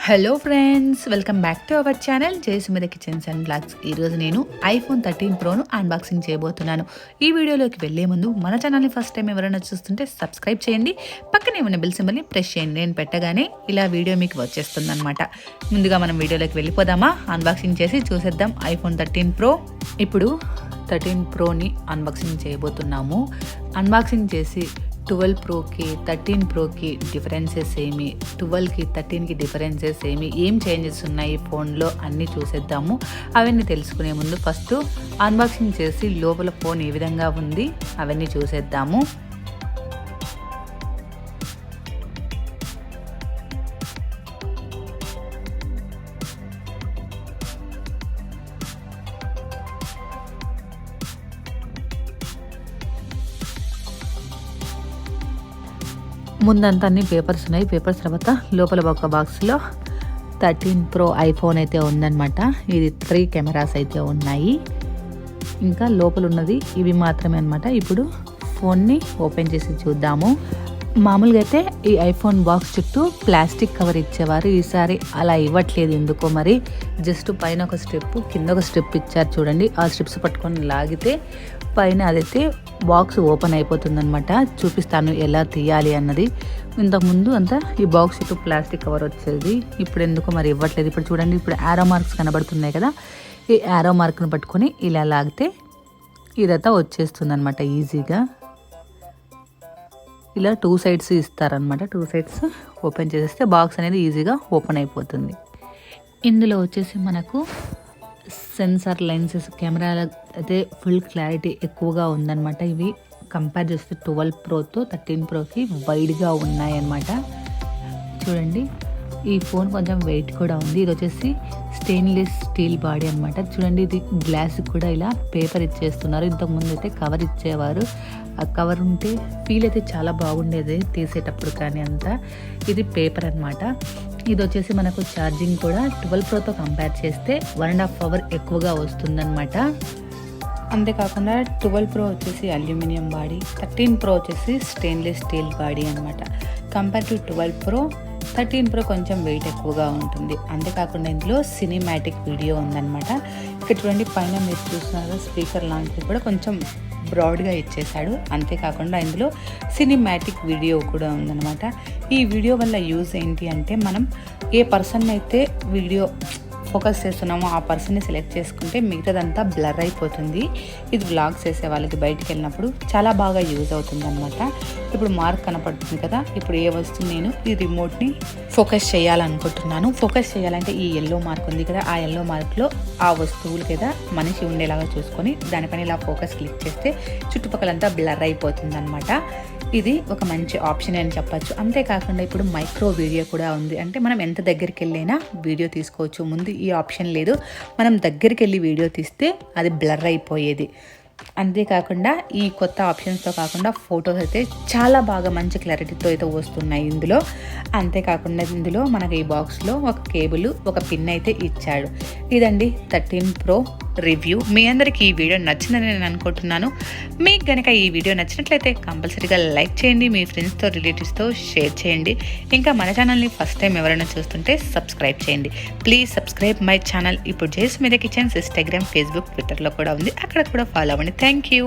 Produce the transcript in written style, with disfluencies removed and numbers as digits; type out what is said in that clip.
Hello friends, welcome back to our channel Jayasumeda kitchens and blogs. ఈరోజు నేను iPhone 13 Proను unboxing చేయబోతున్నాను. ఈ వీడియోలోకి వెళ్ళే ముందు మన ఛానల్ని ఫస్ట్ టైం ఎవరైనా చూస్తుంటే సబ్స్క్రైబ్ చేయండి, పక్కనే ఉన్న బెల్ సింబల్ని ప్రెస్ చేయండి. నేను పెట్టగానే ఇలా వీడియో మీకు వచ్చేస్తుంది అనమాట. ముందుగా మనం వీడియోలోకి వెళ్ళిపోదామా? అన్బాక్సింగ్ చేసి చూసేద్దాం iPhone 13 Pro. ఇప్పుడు 13 Proని అన్బాక్సింగ్ చేయబోతున్నాము. అన్బాక్సింగ్ చేసి 12 Proకి 13 Proకి డిఫరెన్సెస్ ఏమి, 12కి 13కి డిఫరెన్సెస్ ఏం చేంజెస్ ఉన్నాయి ఫోన్లో అన్నీ చూసేద్దాము. అవన్నీ తెలుసుకునే ముందు ఫస్ట్ అన్బాక్సింగ్ చేసి లోపల ఫోన్ ఏ విధంగా ఉంది అవన్నీ చూసేద్దాము. ముందంతా అన్ని పేపర్స్ ఉన్నాయి. పేపర్స్ తర్వాత లోపల ఒక బాక్స్లో 13 Pro iPhone అయితే ఉందన్నమాట. ఇది 3 కెమెరాస్ అయితే ఉన్నాయి. ఇంకా లోపల ఉన్నది ఇవి మాత్రమే అనమాట. ఇప్పుడు ఫోన్ని ఓపెన్ చేసి చూద్దాము. మామూలుగా అయితే ఈ iPhone బాక్స్ చుట్టూ ప్లాస్టిక్ కవర్ ఇచ్చేవారు. ఈసారి అలా ఇవ్వట్లేదు ఎందుకో మరి. జస్ట్ పైన ఒక స్టెప్ కింద ఒక స్టెప్ ఇచ్చారు చూడండి. ఆ స్టెప్స్ పట్టుకొని లాగితే పైన అదైతే బాక్స్ ఓపెన్ అయిపోతుందన్నమాట. చూపిస్తాను ఎలా తీయాలి అన్నది. ఇంతకుముందు అంతా ఈ బాక్స్ చుట్టూ ప్లాస్టిక్ కవర్ వచ్చేది, ఇప్పుడు ఎందుకో మరి ఇవ్వట్లేదు. ఇప్పుడు చూడండి, ఇప్పుడు యారో మార్క్స్ కనబడుతున్నాయి కదా, ఈ యారో మార్క్ని పట్టుకొని ఇలా లాగితే ఇదంతా వచ్చేస్తుంది అనమాట ఈజీగా. ఇలా 2 సైడ్స్ ఇస్తారనమాట. 2 సైడ్స్ ఓపెన్ చేసేస్తే బాక్స్ అనేది ఈజీగా ఓపెన్ అయిపోతుంది. ఇందులో వచ్చేసి మనకు సెన్సార్ లెన్సెస్, కెమెరాల అయితే ఫుల్ క్లారిటీ ఎక్కువగా ఉందన్నమాట. ఇవి కంపేర్ చేస్తే 12 Proతో 13 Proకి వైడ్గా ఉన్నాయన్నమాట. చూడండి, ఈ ఫోన్ కొంచెం వెయిట్ కూడా ఉంది. ఇది వచ్చేసి స్టెయిన్లెస్ స్టీల్ బాడీ అనమాట. చూడండి, ఇది గ్లాస్ కూడా ఇలా పేపర్ ఇచ్చేస్తున్నారు. ఇంతకుముందు అయితే కవర్ ఇచ్చేవారు. ఆ కవర్ ఉంటే ఫీల్ అయితే చాలా బాగుండేది తీసేటప్పుడు, కానీ అంతా ఇది పేపర్ అనమాట. ఇది వచ్చేసి మనకు ఛార్జింగ్ కూడా 12 Proతో కంపేర్ చేస్తే 1.5 hour ఎక్కువగా వస్తుందన్నమాట. అంతేకాకుండా 12 Pro వచ్చేసి అల్యూమినియం బాడీ, 13 Pro వచ్చేసి స్టెయిన్లెస్ స్టీల్ బాడీ అనమాట. కంపేర్ టు 12 Pro 13 Pro కొంచెం వెయిట్ ఎక్కువగా ఉంటుంది. అంతేకాకుండా ఇందులో సినిమాటిక్ వీడియో ఉందన్నమాట. ఇక్కడ చూడండి, పైన మీరు చూస్తున్నారు స్పీకర్ లాంటిది కూడా కొంచెం బ్రాడ్గా ఇచ్చేసాడు. అంతేకాకుండా ఇందులో సినిమాటిక్ వీడియో కూడా ఉందన్నమాట. ఈ వీడియో వల్ల యూజ్ ఏంటి అంటే, మనం ఏ పర్సన్ అయితే వీడియో ఫోకస్ చేస్తున్నామో ఆ పర్సన్ని సెలెక్ట్ చేసుకుంటే మిగతాదంతా బ్లర్ అయిపోతుంది. ఇది వ్లాగ్స్ చేసే వాళ్ళకి బయటికి వెళ్ళినప్పుడు చాలా బాగా యూజ్ అవుతుంది అనమాట. ఇప్పుడు మార్క్ కనపడుతుంది కదా, ఇప్పుడు ఏ వస్తువు నేను ఈ రిమోట్ని ఫోకస్ చేయాలనుకుంటున్నాను. ఫోకస్ చేయాలంటే ఈ ఎల్లో మార్క్ ఉంది కదా, ఆ ఎల్లో మార్క్లో ఆ వస్తువులు కదా మనిషి ఉండేలాగా చూసుకొని దానిపైన ఇలా ఫోకస్ క్లిక్ చేస్తే చుట్టుపక్కలంతా బ్లర్ అయిపోతుంది అనమాట. ఇది ఒక మంచి ఆప్షన్ అని చెప్పచ్చు. అంతేకాకుండా ఇప్పుడు మైక్రో వీడియో కూడా ఉంది. అంటే మనం ఎంత దగ్గరికి వెళ్ళైనా వీడియో తీసుకోవచ్చు. ముందు ఈ ఆప్షన్ లేదు. మనం దగ్గరికి వెళ్ళి వీడియో తీస్తే అది బ్లర్ అయిపోయేది. అంతేకాకుండా ఈ కొత్త ఆప్షన్స్తో కాకుండా ఫొటోస్ అయితే చాలా బాగా మంచి క్లారిటీతో అయితే వస్తున్నాయి ఇందులో. అంతేకాకుండా ఇందులో మనకి ఈ బాక్స్లో ఒక కేబుల్, ఒక పిన్ అయితే ఇచ్చాడు. ఇదండి 13 Pro రివ్యూ. మీ అందరికీ ఈ వీడియో నచ్చిందని నేను అనుకుంటున్నాను. మీకు కనుక ఈ వీడియో నచ్చినట్లయితే కంపల్సరీగా లైక్ చేయండి, మీ ఫ్రెండ్స్తో రిలేటివ్స్తో షేర్ చేయండి. ఇంకా మన ఛానల్ని ఫస్ట్ టైం ఎవరైనా చూస్తుంటే సబ్స్క్రైబ్ చేయండి. Please subscribe my channel. ఇప్పుడు జయసుమేద కిచెన్స్ ఇన్స్టాగ్రామ్, ఫేస్బుక్, ట్విట్టర్లో కూడా ఉంది. అక్కడ కూడా ఫాలో అవ్వండి. Thank you.